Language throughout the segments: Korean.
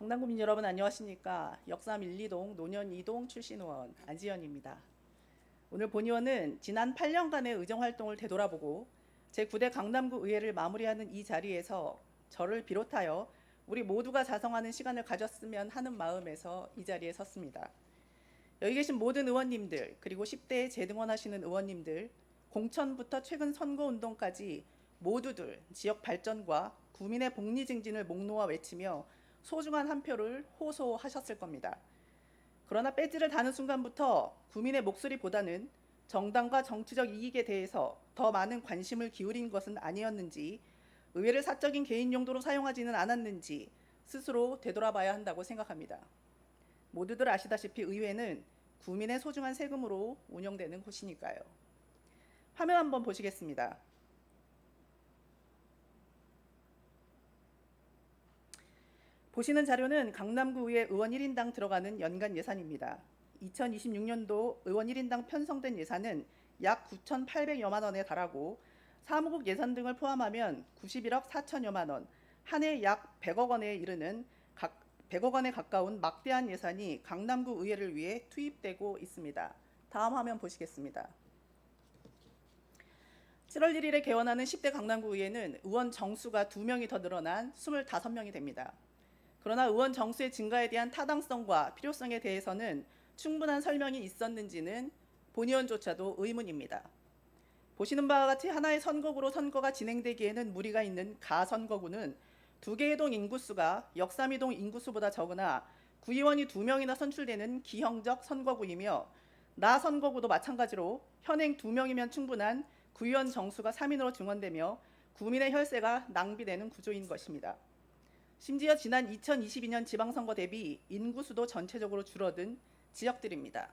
강남구민 여러분 안녕하십니까. 역삼 1, 2동 노년 2동 출신 의원 안지연입니다. 오늘 본 의원은 지난 8년간의 의정활동을 되돌아보고 제9대 강남구 의회를 마무리하는 이 자리에서 저를 비롯하여 우리 모두가 자성하는 시간을 가졌으면 하는 마음에서 이 자리에 섰습니다. 여기 계신 모든 의원님들 그리고 10대에 재등원하시는 의원님들 공천부터 최근 선거운동까지 모두들 지역 발전과 구민의 복리 증진을 목 놓아 외치며 소중한 한 표를 호소하셨을 겁니다. 그러나 배지를 다는 순간부터 구민의 목소리보다는 정당과 정치적 이익에 대해서 더 많은 관심을 기울인 것은 아니었는지, 의회를 사적인 개인 용도로 사용하지는 않았는지 스스로 되돌아봐야 한다고 생각합니다. 모두들 아시다시피 의회는 구민의 소중한 세금으로 운영되는 곳이니까요. 화면 한번 보시겠습니다. 보시는 자료는 강남구의회 의원 1인당 들어가는 연간 예산입니다. 2026년도 의원 1인당 편성된 예산은 약 9,800여만 원에 달하고 사무국 예산 등을 포함하면 91억 4천여만 원, 한 해 약 100억 원에 이르는 100억 원에 가까운 막대한 예산이 강남구 의회를 위해 투입되고 있습니다. 다음 화면 보시겠습니다. 7월 1일에 개원하는 10대 강남구 의회는 의원 정수가 2명이 더 늘어난 25명이 됩니다. 그러나 의원 정수의 증가에 대한 타당성과 필요성에 대해서는 충분한 설명이 있었는지는 본의원조차도 의문입니다. 보시는 바와 같이 하나의 선거구로 선거가 진행되기에는 무리가 있는 가선거구는 2개의 동 인구수가 역삼이동 인구수보다 적으나 구의원이 2명이나 선출되는 기형적 선거구이며 나 선거구도 마찬가지로 현행 2명이면 충분한 구의원 정수가 3인으로 증원되며 구민의 혈세가 낭비되는 구조인 것입니다. 심지어 지난 2022년 지방선거 대비 인구수도 전체적으로 줄어든 지역들입니다.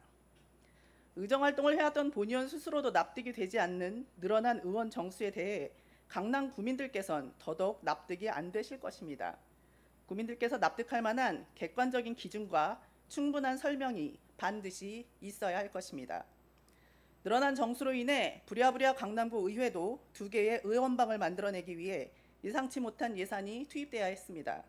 의정활동을 해왔던 본의원 스스로도 납득이 되지 않는 늘어난 의원 정수에 대해 강남 구민들께서는 더더욱 납득이 안 되실 것입니다. 구민들께서 납득할 만한 객관적인 기준과 충분한 설명이 반드시 있어야 할 것입니다. 늘어난 정수로 인해 부랴부랴 강남구 의회도 2개의 의원방을 만들어내기 위해 예상치 못한 예산이 투입돼야 했습니다.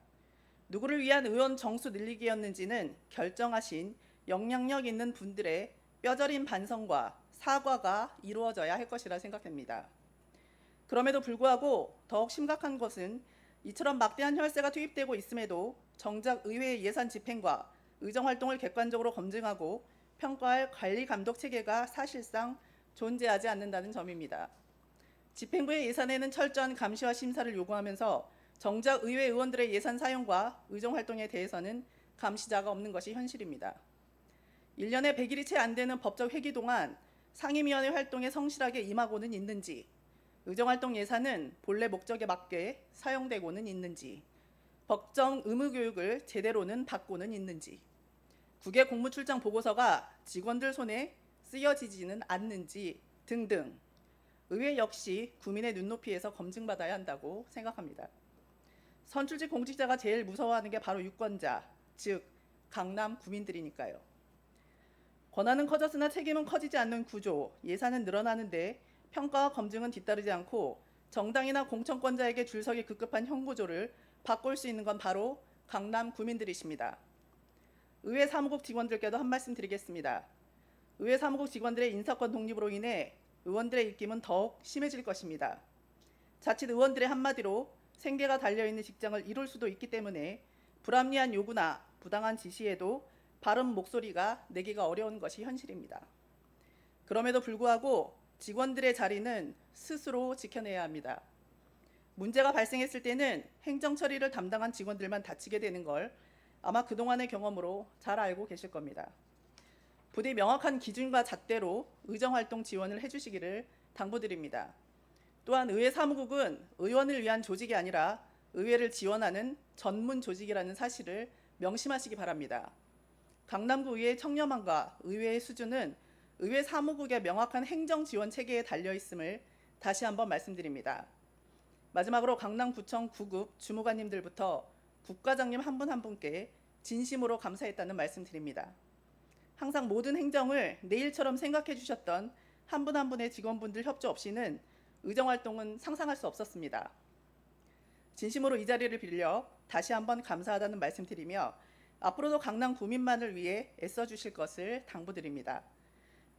누구를 위한 의원 정수 늘리기였는지는 결정하신 영향력 있는 분들의 뼈저린 반성과 사과가 이루어져야 할 것이라 생각됩니다. 그럼에도 불구하고 더욱 심각한 것은 이처럼 막대한 혈세가 투입되고 있음에도 정작 의회의 예산 집행과 의정활동을 객관적으로 검증하고 평가할 관리 감독 체계가 사실상 존재하지 않는다는 점입니다. 집행부의 예산에는 철저한 감시와 심사를 요구하면서 정작 의회 의원들의 예산 사용과 의정활동에 대해서는 감시자가 없는 것이 현실입니다. 1년에 100일이 채 안 되는 법적 회기 동안 상임위원회 활동에 성실하게 임하고는 있는지, 의정활동 예산은 본래 목적에 맞게 사용되고는 있는지, 법정 의무교육을 제대로는 받고는 있는지, 국외 공무출장 보고서가 직원들 손에 쓰여지지는 않는지 등등 의회 역시 구민의 눈높이에서 검증받아야 한다고 생각합니다. 선출직 공직자가 제일 무서워하는 게 바로 유권자, 즉 강남 구민들이니까요. 권한은 커졌으나 책임은 커지지 않는 구조, 예산은 늘어나는데 평가와 검증은 뒤따르지 않고 정당이나 공천권자에게 줄서기 급급한 형구조를 바꿀 수 있는 건 바로 강남 구민들이십니다. 의회 사무국 직원들께도 한 말씀 드리겠습니다. 의회 사무국 직원들의 인사권 독립으로 인해 의원들의 입김은 더욱 심해질 것입니다. 자칫 의원들의 한마디로 생계가 달려있는 직장을 이룰 수도 있기 때문에 불합리한 요구나 부당한 지시에도 바른 목소리가 내기가 어려운 것이 현실입니다. 그럼에도 불구하고 직원들의 자리는 스스로 지켜내야 합니다. 문제가 발생했을 때는 행정 처리를 담당한 직원들만 다치게 되는 걸 아마 그동안의 경험으로 잘 알고 계실 겁니다. 부디 명확한 기준과 잣대로 의정활동 지원을 해주시기를 당부드립니다. 또한 의회 사무국은 의원을 위한 조직이 아니라 의회를 지원하는 전문 조직이라는 사실을 명심하시기 바랍니다. 강남구 의회의 청렴함과 의회의 수준은 의회 사무국의 명확한 행정 지원 체계에 달려 있음을 다시 한번 말씀드립니다. 마지막으로 강남구청 구급 주무관님들부터 국과장님 한 분 한 분께 진심으로 감사했다는 말씀 드립니다. 항상 모든 행정을 내일처럼 생각해 주셨던 한 분 한 분의 직원분들 협조 없이는 의정활동은 상상할 수 없었습니다. 진심으로 이 자리를 빌려 다시 한번 감사하다는 말씀드리며 앞으로도 강남 구민만을 위해 애써주실 것을 당부드립니다.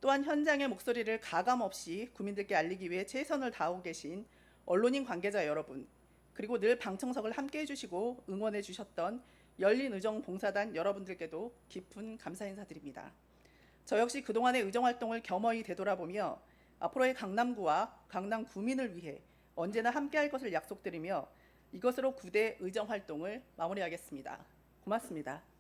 또한 현장의 목소리를 가감없이 국민들께 알리기 위해 최선을 다하고 계신 언론인 관계자 여러분, 그리고 늘 방청석을 함께해 주시고 응원해 주셨던 열린의정봉사단 여러분들께도 깊은 감사 인사드립니다. 저 역시 그동안의 의정활동을 겸허히 되돌아보며 앞으로의 강남구와 강남 구민을 위해 언제나 함께할 것을 약속드리며 이것으로 9대 의정활동을 마무리하겠습니다. 고맙습니다.